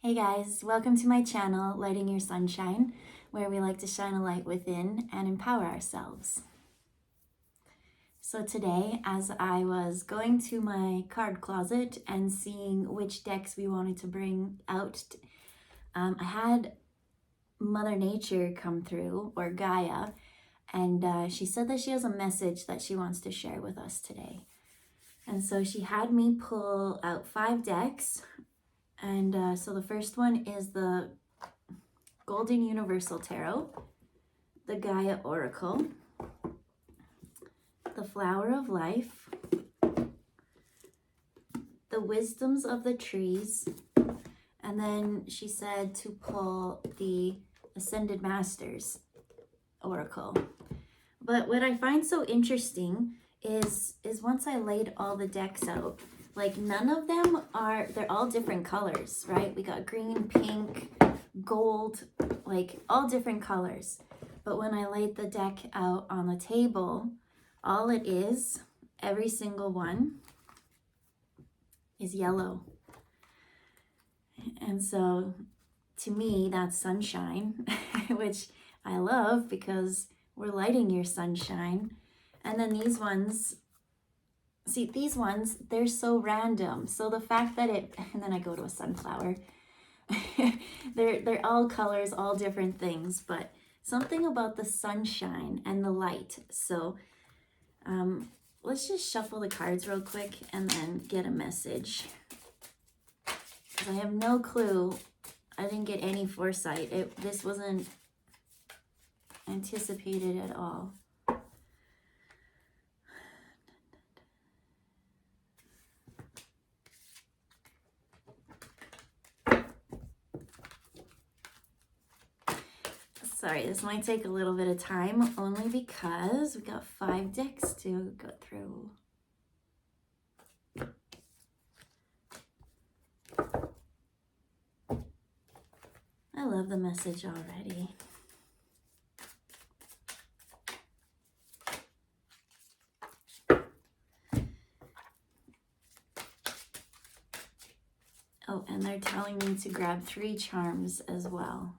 Hey guys, welcome to my channel, Lighting Your Sunshine, where we like to shine a light within and empower ourselves. So today, as I was going to my card closet and seeing which decks we wanted to bring out, I had Mother Nature come through, or Gaia, and she said that she has a message that she wants to share with us today. And so she had me pull out 5 decks. And so the first one is the Golden Universal Tarot, the Gaia Oracle, the Flower of Life, the Wisdoms of the Trees, and then she said to pull the Ascended Masters Oracle. But what I find so interesting is once I laid all the decks out, like none of them they're all different colors, right? We got green, pink, gold, like all different colors. But when I laid the deck out on the table, all it is, every single one is yellow. And so to me, that's sunshine, which I love because we're lighting your sunshine. And then these ones, see, these ones, they're so random. So the fact that and then I go to a sunflower. they're all colors, all different things, but something about the sunshine and the light. So let's just shuffle the cards real quick and then get a message. I have no clue. I didn't get any foresight. This wasn't anticipated at all. Sorry, this might take a little bit of time, only because we got 5 decks to go through. I love the message already. Oh, and they're telling me to grab 3 charms as well.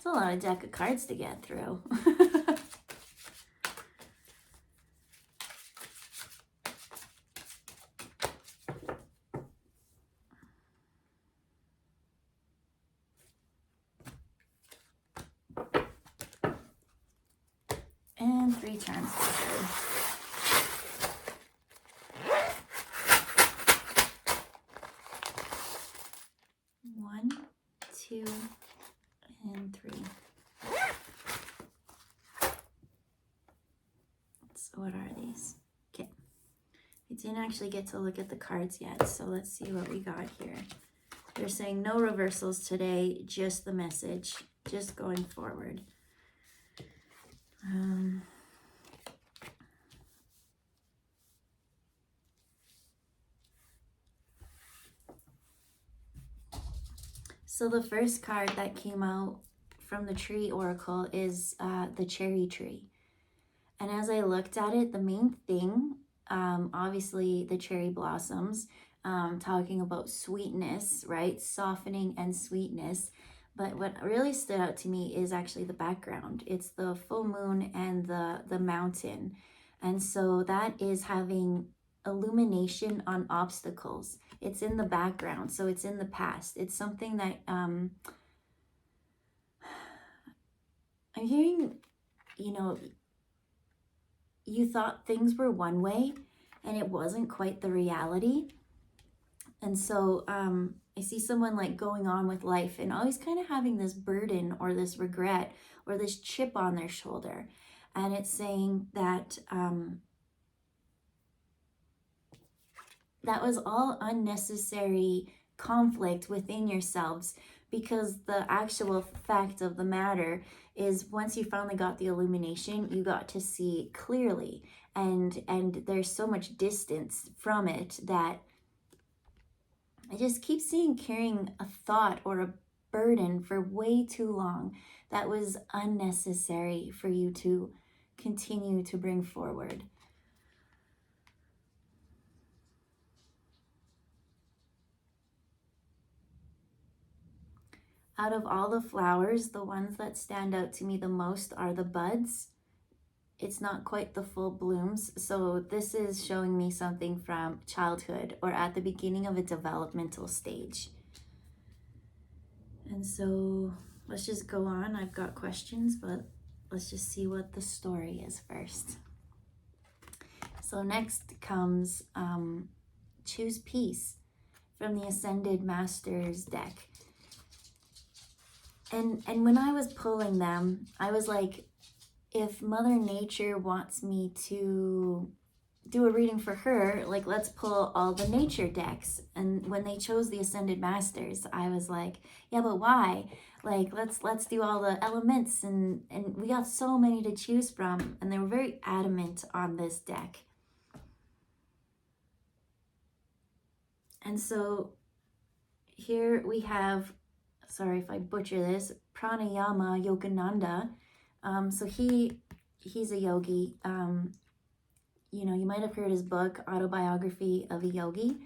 It's a lot of deck of cards to get through. And 3 charms to go. One, 2, and 3. So what are these? Okay. I didn't actually get to look at the cards yet, so let's see what we got here. They're saying no reversals today, just the message, just going forward. So the first card that came out from the tree oracle is the cherry tree. And as I looked at it, the main thing, obviously the cherry blossoms, talking about sweetness, right? Softening and sweetness. But what really stood out to me is actually the background. It's the full moon and the mountain. And so that is having illumination on obstacles. It's in the background, so it's in the past. It's something that I'm hearing, you thought things were one way and it wasn't quite the reality. And so I see someone like going on with life and always kind of having this burden or this regret or this chip on their shoulder. And it's saying that that was all unnecessary conflict within yourselves, because the actual fact of the matter is once you finally got the illumination, you got to see clearly, and there's so much distance from it that I just keep seeing carrying a thought or a burden for way too long that was unnecessary for you to continue to bring forward. Out of all the flowers, the ones that stand out to me the most are the buds. It's not quite the full blooms. So this is showing me something from childhood or at the beginning of a developmental stage. And so let's just go on. I've got questions, but let's just see what the story is first. So next comes Choose Peace from the Ascended Masters deck. And when I was pulling them, I was like, if Mother Nature wants me to do a reading for her, like, let's pull all the nature decks. And when they chose the Ascended Masters, I was like, yeah, but why? Like, let's do all the elements, and we got so many to choose from, and they were very adamant on this deck. And so here we have, sorry if I butcher this, Pranayama Yogananda. So he's a yogi. You know, you might have heard his book, Autobiography of a Yogi.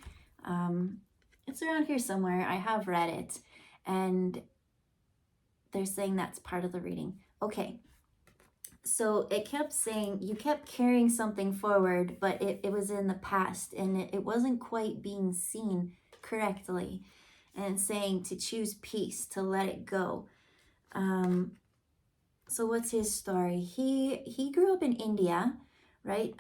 It's around here somewhere. I have read it. And they're saying that's part of the reading. Okay. So it kept saying, you kept carrying something forward, but it was in the past, and it wasn't quite being seen correctly. And saying to choose peace, to let it go. So what's his story? He grew up in India, right?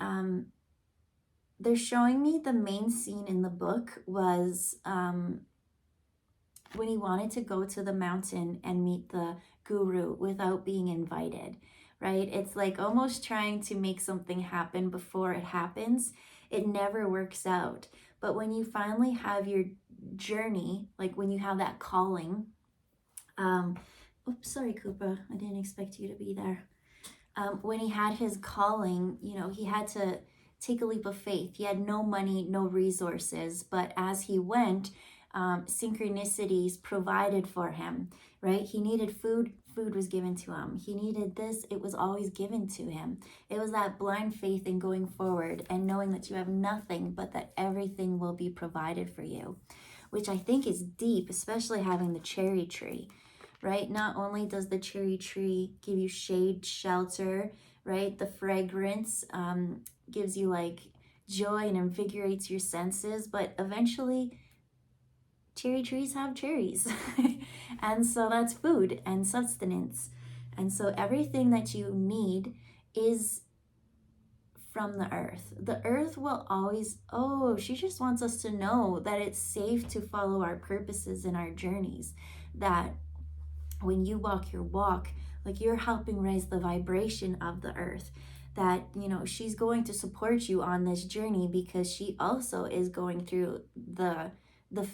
They're showing me the main scene in the book was when he wanted to go to the mountain and meet the guru without being invited, right? It's like almost trying to make something happen before it happens. It never works out. But when you finally have your journey, like when you have that calling, oops, sorry, Koopa, I didn't expect you to be there. When he had his calling, you know, he had to take a leap of faith. He had no money, no resources, but as he went, synchronicities provided for him, right? He needed food, food was given to him. He needed this, it was always given to him. It was that blind faith in going forward and knowing that you have nothing, but that everything will be provided for you, which I think is deep, especially having the cherry tree, right? Not only does the cherry tree give you shade, shelter, right? The fragrance gives you like joy and invigorates your senses, but eventually cherry trees have cherries. And so that's food and sustenance. And so everything that you need is from the earth. The earth will always, she just wants us to know that it's safe to follow our purposes and our journeys. That when you walk your walk, like you're helping raise the vibration of the earth. That, you know, she's going to support you on this journey because she also is going through the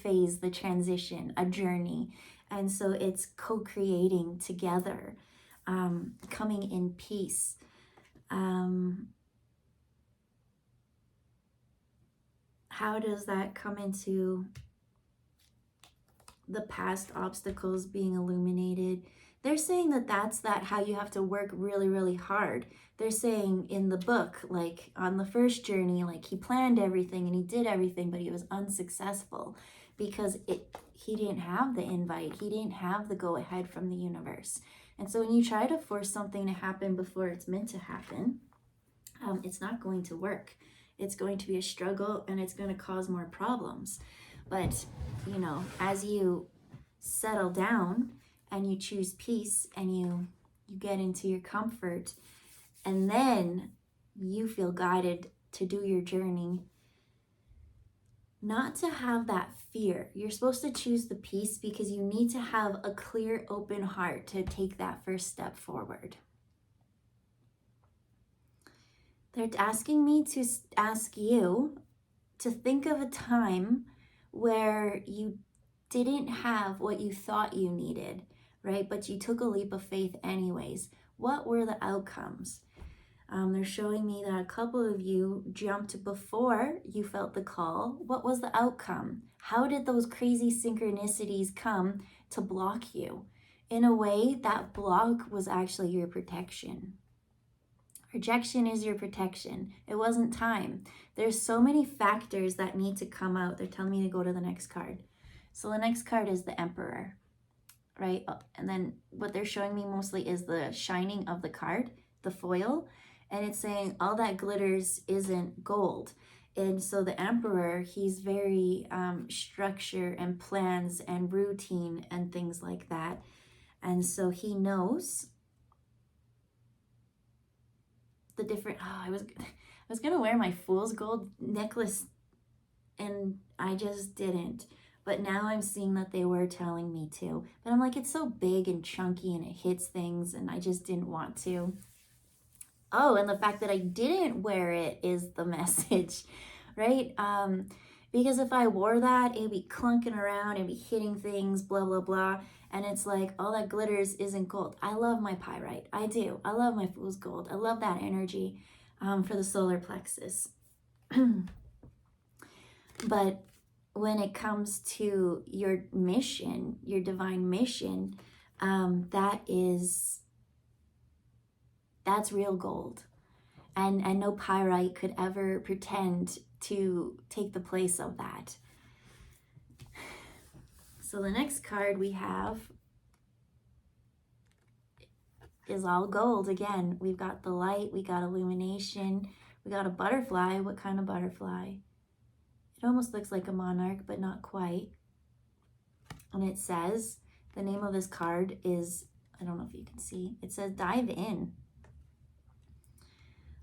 phase, the transition, a journey. And so it's co-creating together, coming in peace. How does that come into the past obstacles being illuminated? They're saying that that's how you have to work really, really hard. They're saying in the book, like on the first journey, like he planned everything and he did everything, but he was unsuccessful because he didn't have the invite. He didn't have the go ahead from the universe. And so when you try to force something to happen before it's meant to happen, it's not going to work. It's going to be a struggle and it's going to cause more problems. But, you know, as you settle down and you choose peace and you get into your comfort, and then you feel guided to do your journey, not to have that fear. You're supposed to choose the peace because you need to have a clear, open heart to take that first step forward. They're asking me to ask you to think of a time where you didn't have what you thought you needed, right? But you took a leap of faith anyways. What were the outcomes? They're showing me that a couple of you jumped before you felt the call. What was the outcome? How did those crazy synchronicities come to block you? In a way, that block was actually your protection. Rejection is your protection. It wasn't time. There's so many factors that need to come out. They're telling me to go to the next card. So the next card is the Emperor, right? And then what they're showing me mostly is the shining of the card, the foil. And it's saying all that glitters isn't gold. And so the Emperor, he's very structure and plans and routine and things like that. And so he knows the different, I was gonna wear my fool's gold necklace and I just didn't. But now I'm seeing that they were telling me to. But I'm like, it's so big and chunky and it hits things and I just didn't want to. Oh, and the fact that I didn't wear it is the message, right? Because if I wore that, it'd be clunking around, it'd be hitting things, blah, blah, blah. And it's like, all that glitters isn't gold. I love my pyrite. I do. I love my fool's gold. I love that energy for the solar plexus. But when it comes to your mission, your divine mission, that's real gold. And no pyrite could ever pretend to take the place of that. So the next card we have is all gold again. We've got the light, we got illumination, we got a butterfly. What kind of butterfly? It almost looks like a monarch, but not quite. And it says, the name of this card is, I don't know if you can see, it says dive in.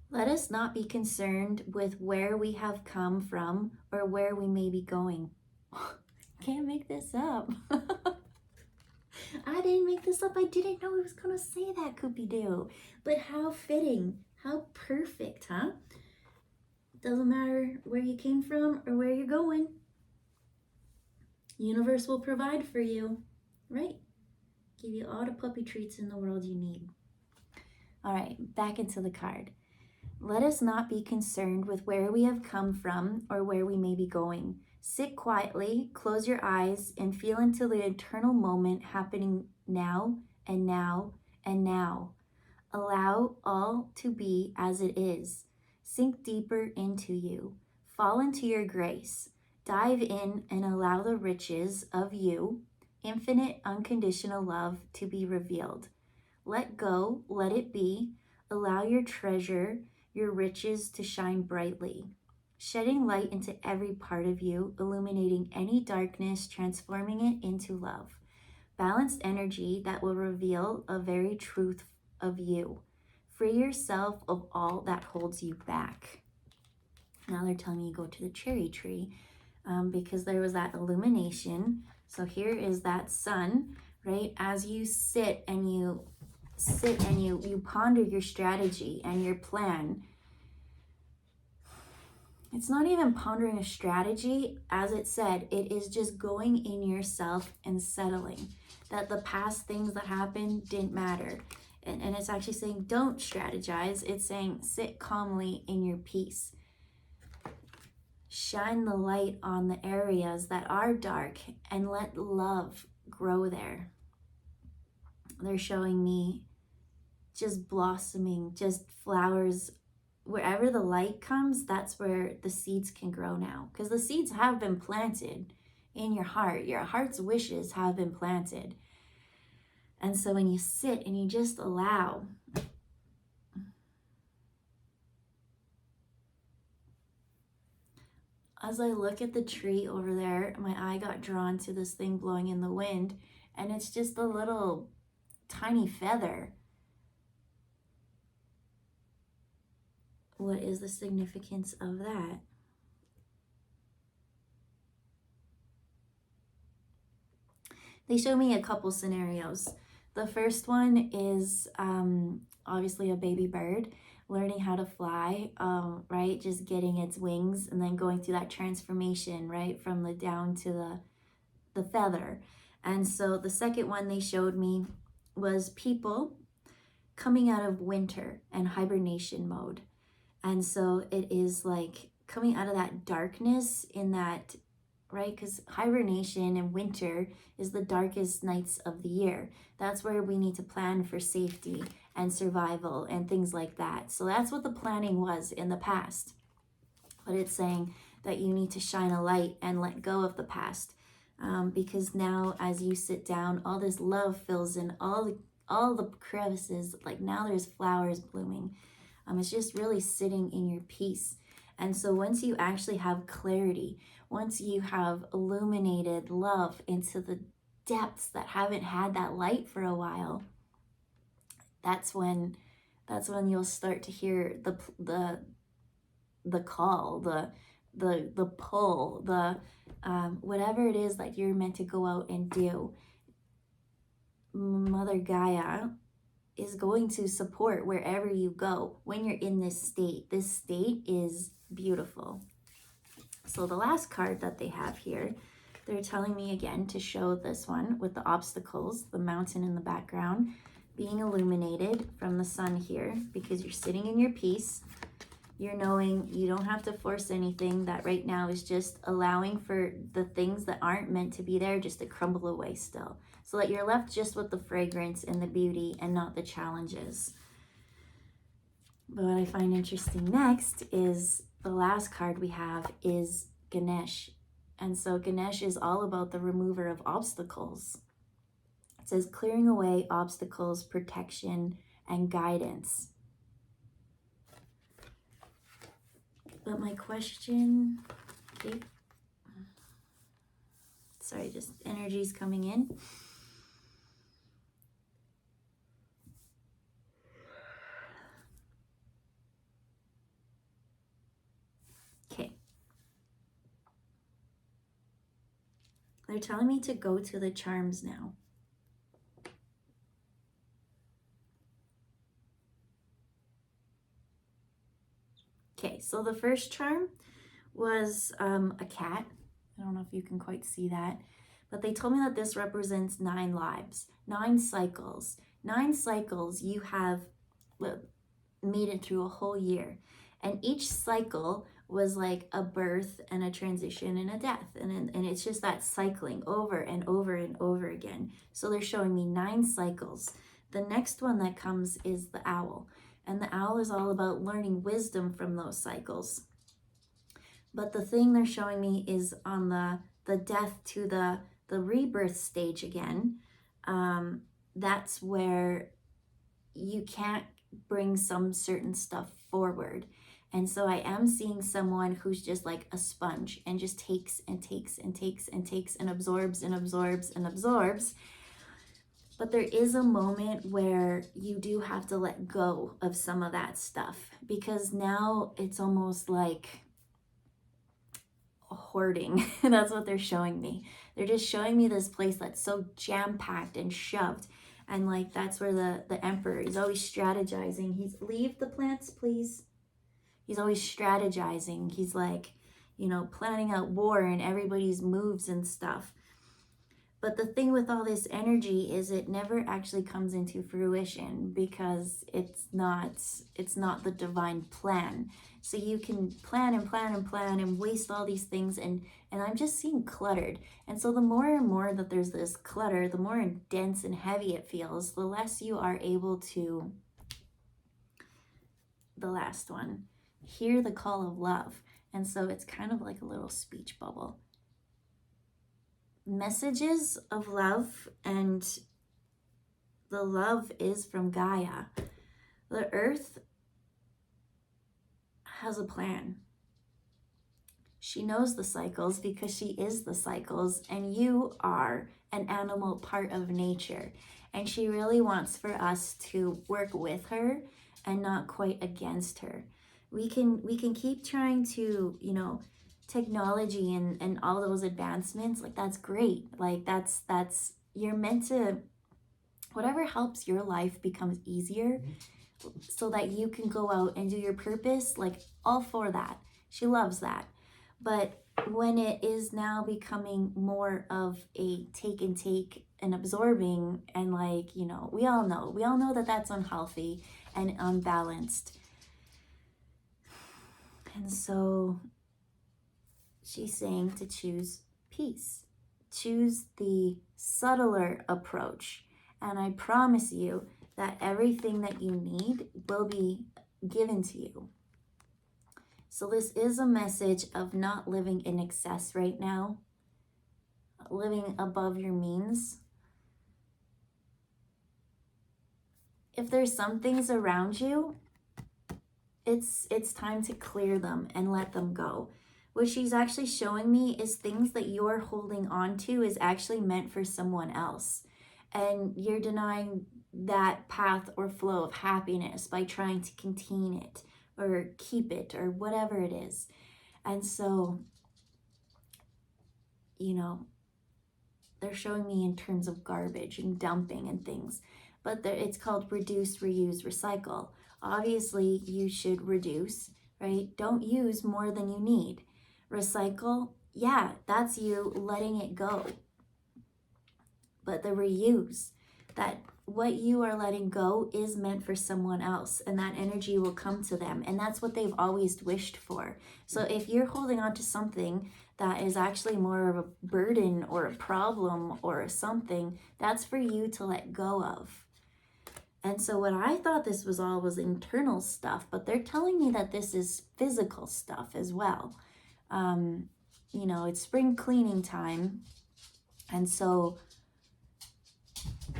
Let us not be concerned with where we have come from or where we may be going. Can't make this up. I didn't make this up. I didn't know I was going to say that, Coopy-Doo. But how fitting, how perfect, huh? Doesn't matter where you came from or where you're going. Universe will provide for you, right? Give you all the puppy treats in the world you need. All right, back into the card. Let us not be concerned with where we have come from or where we may be going. Sit quietly, close your eyes, and feel into the eternal moment happening now and now and now. Allow all to be as it is. Sink deeper into you. Fall into your grace. Dive in and allow the riches of you, infinite unconditional love, to be revealed. Let go, let it be. Allow your treasure, your riches to shine brightly, shedding light into every part of you, illuminating any darkness, transforming it into love. Balanced energy that will reveal a very truth of you. Free yourself of all that holds you back. Now they're telling me you go to the cherry tree because there was that illumination. So here is that sun, right? As you sit and you ponder your strategy and your plan. It's not even pondering a strategy. As it said, it is just going in yourself and settling that the past things that happened didn't matter. And it's actually saying don't strategize. It's saying sit calmly in your peace. Shine the light on the areas that are dark and let love grow there. They're showing me just blossoming, just flowers. Wherever the light comes, that's where the seeds can grow now. Because the seeds have been planted in your heart. Your heart's wishes have been planted. And so when you sit and you just allow, as I look at the tree over there, my eye got drawn to this thing blowing in the wind, and it's just a little tiny feather. What is the significance of that? They show me a couple scenarios. The first one is obviously a baby bird learning how to fly, right? Just getting its wings and then going through that transformation, right? From the down to the feather. And so the second one they showed me was people coming out of winter and hibernation mode. And so it is like coming out of that darkness in that right? Because hibernation and winter is the darkest nights of the year. That's where we need to plan for safety and survival and things like that. So that's what the planning was in the past. But it's saying that you need to shine a light and let go of the past. Because now as you sit down, all this love fills in all the crevices. Like now there's flowers blooming. It's just really sitting in your peace. And so once you actually have clarity, once you have illuminated love into the depths that haven't had that light for a while, that's when you'll start to hear the call, the pull, the whatever it is that you're meant to go out and do. Mother Gaia is going to support wherever you go when you're in this state. This state is beautiful. So the last card that they have here, they're telling me again to show this one with the obstacles, the mountain in the background, being illuminated from the sun here, because you're sitting in your peace. You're knowing you don't have to force anything, that right now is just allowing for the things that aren't meant to be there just to crumble away still. So that you're left just with the fragrance and the beauty and not the challenges. But what I find interesting next is the last card we have is Ganesh. And so Ganesh is all about the remover of obstacles. It says clearing away obstacles, protection, and guidance. But my question, okay, sorry, just energy's coming in. Okay. They're telling me to go to the charms now. Okay, so the first charm was a cat. I don't know if you can quite see that, but they told me that this represents 9 lives, 9 cycles. 9 cycles you have made it through a whole year. And each cycle was like a birth and a transition and a death. And it's just that cycling over and over and over again. So they're showing me 9 cycles. The next one that comes is the owl. And the owl is all about learning wisdom from those cycles. But the thing they're showing me is on the death to the rebirth stage again. That's where you can't bring some certain stuff forward. And so I am seeing someone who's just like a sponge and just takes and takes and takes and takes and absorbs and absorbs and absorbs. But there is a moment where you do have to let go of some of that stuff, because now it's almost like hoarding. That's what they're showing me. They're just showing me this place that's so jam-packed and shoved. And like, that's where the emperor is always strategizing. He's, leave the plants, please. He's always strategizing. He's like, you know, planning out war and everybody's moves and stuff. But the thing with all this energy is it never actually comes into fruition, because it's not the divine plan. So you can plan and plan and plan and waste all these things, and I'm just seeing cluttered. And so the more and more that there's this clutter, the more dense and heavy it feels, the less you are able to, the last one, hear the call of love. And so it's kind of like a little speech bubble. Messages of love, and the love is from Gaia. The earth has a plan. She knows the cycles because she is the cycles, and you are an animal part of nature. And she really wants for us to work with her and not quite against her. We can keep trying to, you know, technology and all those advancements, like that's great. Like that's you're meant to, whatever helps your life becomes easier so that you can go out and do your purpose, like all for that. She loves that. But when it is now becoming more of a take and absorbing, and like, you know, we all know that that's unhealthy and unbalanced. And so she's saying to choose peace. Choose the subtler approach. And I promise you that everything that you need will be given to you. So this is a message of not living in excess right now, living above your means. If there's some things around you, it's time to clear them and let them go. What she's actually showing me is things that you're holding on to is actually meant for someone else. And you're denying that path or flow of happiness by trying to contain it or keep it or whatever it is. And so, you know, they're showing me in terms of garbage and dumping and things. But it's called reduce, reuse, recycle. Obviously, you should reduce, right? Don't use more than you need. Recycle, yeah, that's you letting it go. But the reuse, that what you are letting go is meant for someone else, and that energy will come to them, and that's what they've always wished for. So if you're holding on to something that is actually more of a burden or a problem or something, that's for you to let go of. And so what I thought this was all was internal stuff, but they're telling me that this is physical stuff as well. You know, it's spring cleaning time, and so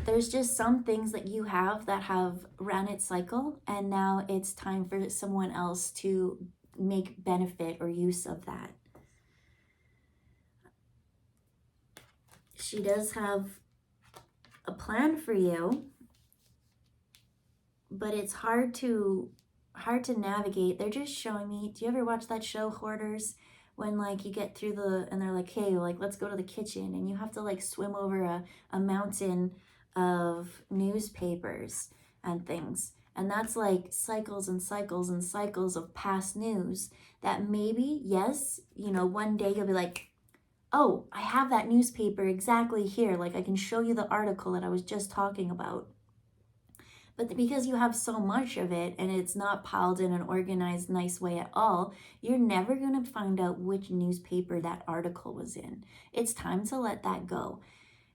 there's just some things that you have that have ran its cycle, and now it's time for someone else to make benefit or use of that. She does have a plan for you, but it's hard to navigate. They're just showing me, do you ever watch that show Hoarders, when like you get through and they're like, hey, like let's go to the kitchen, and you have to like swim over a mountain of newspapers and things, and that's like cycles and cycles and cycles of past news that maybe, yes, you know, one day you'll be like, oh, I have that newspaper exactly here, like I can show you the article that I was just talking about. But because you have so much of it and it's not piled in an organized, nice way at all, you're never going to find out which newspaper that article was in. It's time to let that go.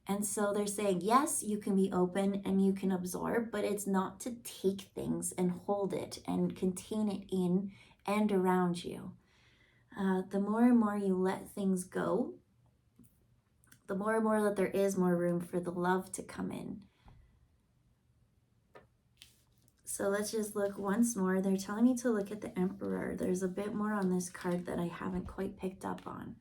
And so they're saying, yes, you can be open and you can absorb, but it's not to take things and hold it and contain it in and around you. The more and more you let things go, the more and more that there is more room for the love to come in. So let's just look once more. They're telling me to look at the Emperor. There's a bit more on this card that I haven't quite picked up on.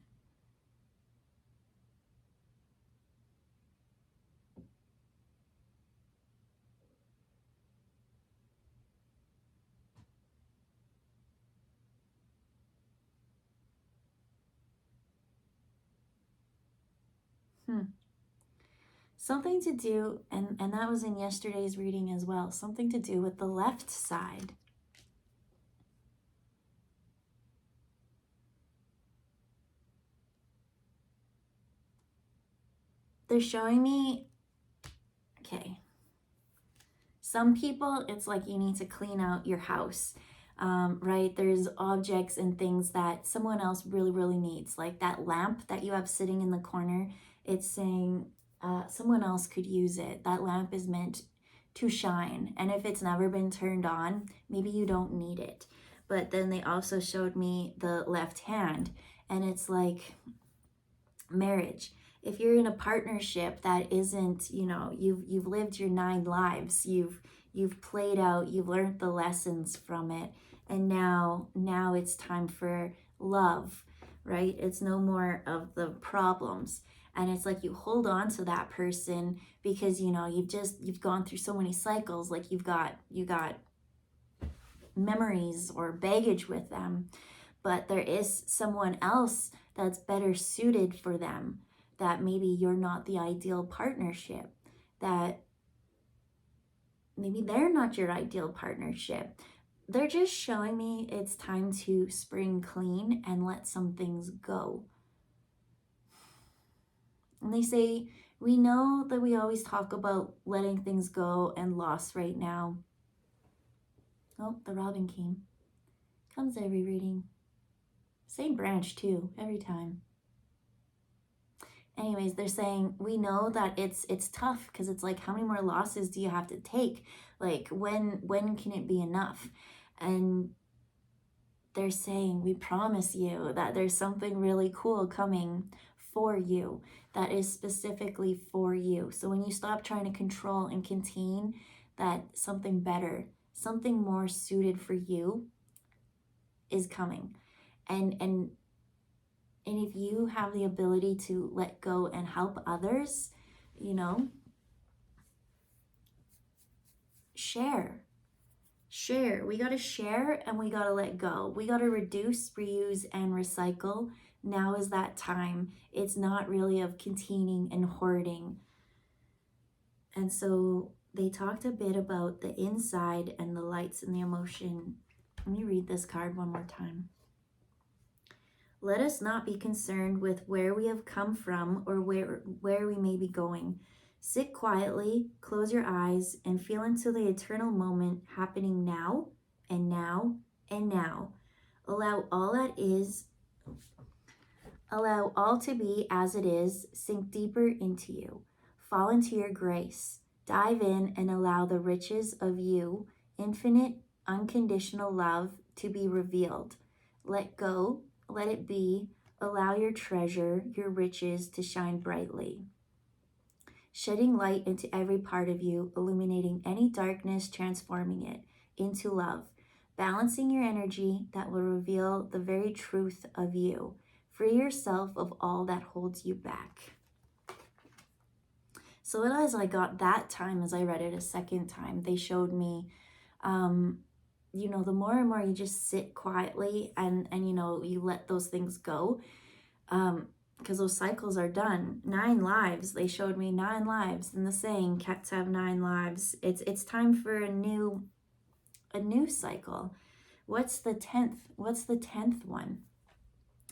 Something to do, and that was in yesterday's reading as well, something to do with the left side. They're showing me, okay, some people, it's like you need to clean out your house, right? There's objects and things that someone else really, really needs, like that lamp that you have sitting in the corner. It's saying someone else could use it. That lamp is meant to shine, and if it's never been turned on, maybe you don't need it. But then they also showed me the left hand, and it's like marriage. If you're in a partnership that isn't, you know, you've lived your 9 lives, you've played out, you've learned the lessons from it, and now it's time for love, right? It's no more of the problems. And it's like you hold on to that person because, you know, you've gone through so many cycles, like you got memories or baggage with them, but there is someone else that's better suited for them, that maybe you're not the ideal partnership, that maybe they're not your ideal partnership. They're just showing me it's time to spring clean and let some things go. And they say, we know that we always talk about letting things go and loss right now. Oh, the robin came. Comes every reading. Same branch too, every time. anyways, they're saying, we know that it's tough, because it's like, how many more losses do you have to take? Like, when can it be enough? And they're saying, we promise you that there's something really cool coming for you, that is specifically for you. So when you stop trying to control and contain, that something better, something more suited for you is coming. And if you have the ability to let go and help others, you know, share. We got to share, and we got to let go. We got to reduce, reuse, and recycle. Now is that time. It's not really of containing and hoarding. And so they talked a bit about the inside and the lights and the emotion. Let me read this card one more time. Let us not be concerned with where we have come from or where we may be going. Sit quietly, close your eyes, and feel into the eternal moment happening now and now and now. Allow all to be as it is, sink deeper into you. Fall into your grace. Dive in and allow the riches of you, infinite, unconditional love, to be revealed. Let go. Let it be. Allow your treasure, your riches, to shine brightly, shedding light into every part of you, illuminating any darkness, transforming it into love, balancing your energy that will reveal the very truth of you. Free yourself of all that holds you back. So as I got that time, as I read it a second time, they showed me, the more and more you just sit quietly and you let those things go, because those cycles are done. 9 lives. They showed me 9 lives, and the saying, cats have 9 lives. It's time for a new cycle. What's the 10th? What's the 10th one?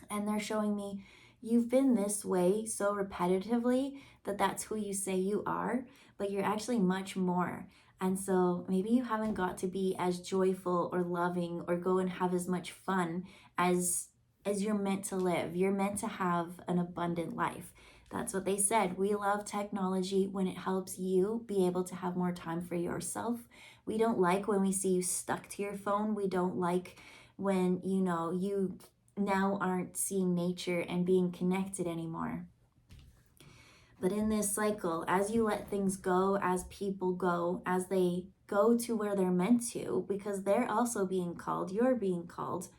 And they're showing me, you've been this way so repetitively that that's who you say you are, but you're actually much more. And so maybe you haven't got to be as joyful or loving or go and have as much fun as you're meant to live. You're meant to have an abundant life. That's what they said. We love technology when it helps you be able to have more time for yourself. We don't like when we see you stuck to your phone. We don't like when, you now aren't seeing nature and being connected anymore. But in this cycle, as you let things go, as people go, as they go to where they're meant to, because they're also being called, you're being called,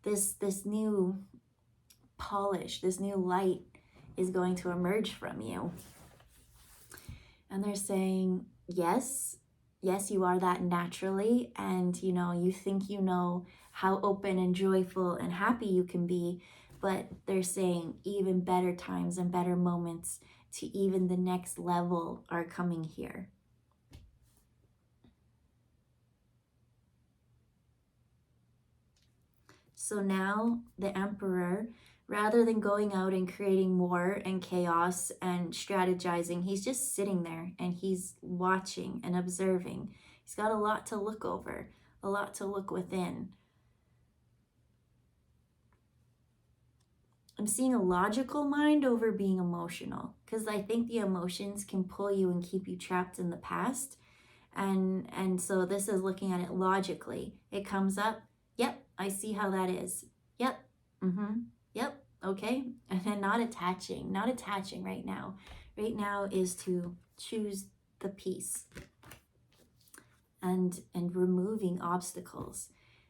this new polish, this new light is going to emerge from you. And they're saying, yes, you are that naturally, and you think how open and joyful and happy you can be, but they're saying even better times and better moments to even the next level are coming here. So now the Emperor, rather than going out and creating war and chaos and strategizing, he's just sitting there and he's watching and observing. He's got a lot to look over, a lot to look within. I'm seeing a logical mind over being emotional, because I think the emotions can pull you and keep you trapped in the past. And so this is looking at it logically. It comes up, yep, I see how that is. Yep, yep, okay. And then not attaching right now. Right now is to choose the peace and removing obstacles,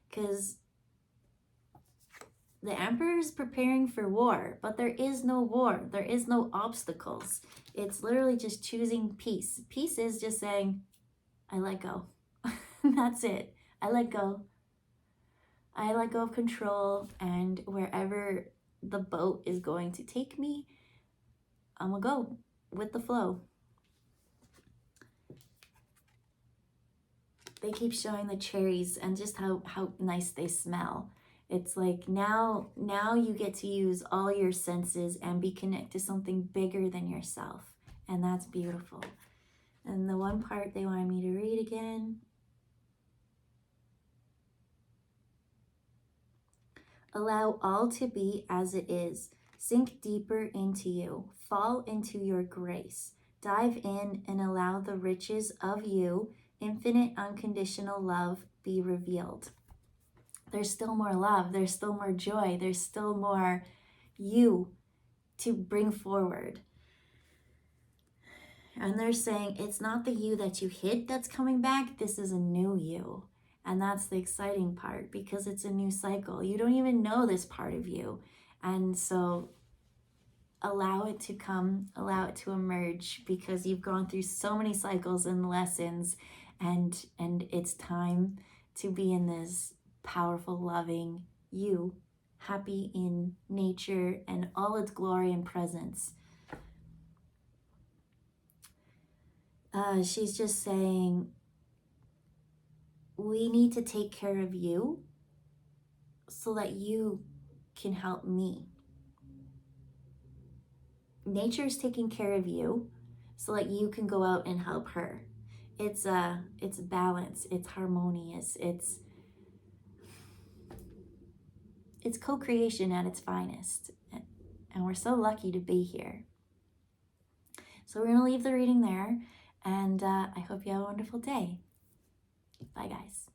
because the Emperor is preparing for war, but there is no war. There is no obstacles. It's literally just choosing peace. Peace is just saying, I let go. That's it. I let go. I let go of control, and wherever the boat is going to take me, I'm gonna go with the flow. They keep showing the cherries and just how nice they smell. It's like now you get to use all your senses and be connected to something bigger than yourself. And that's beautiful. And the one part they wanted me to read again. Allow all to be as it is. Sink deeper into you. Fall into your grace. Dive in and allow the riches of you, infinite unconditional love, be revealed. There's still more love. There's still more joy. There's still more you to bring forward. And they're saying it's not the you that you hid that's coming back. This is a new you. And that's the exciting part, because it's a new cycle. You don't even know this part of you. And so allow it to come, allow it to emerge, because you've gone through so many cycles and lessons, and it's time to be in this powerful, loving you, happy in nature and all its glory and presence. She's just saying, we need to take care of you so that you can help me. Nature is taking care of you so that you can go out and help her. It's balance, it's harmonious, it's co-creation at its finest. And we're so lucky to be here. So we're gonna leave the reading there, and I hope you have a wonderful day. Bye, guys.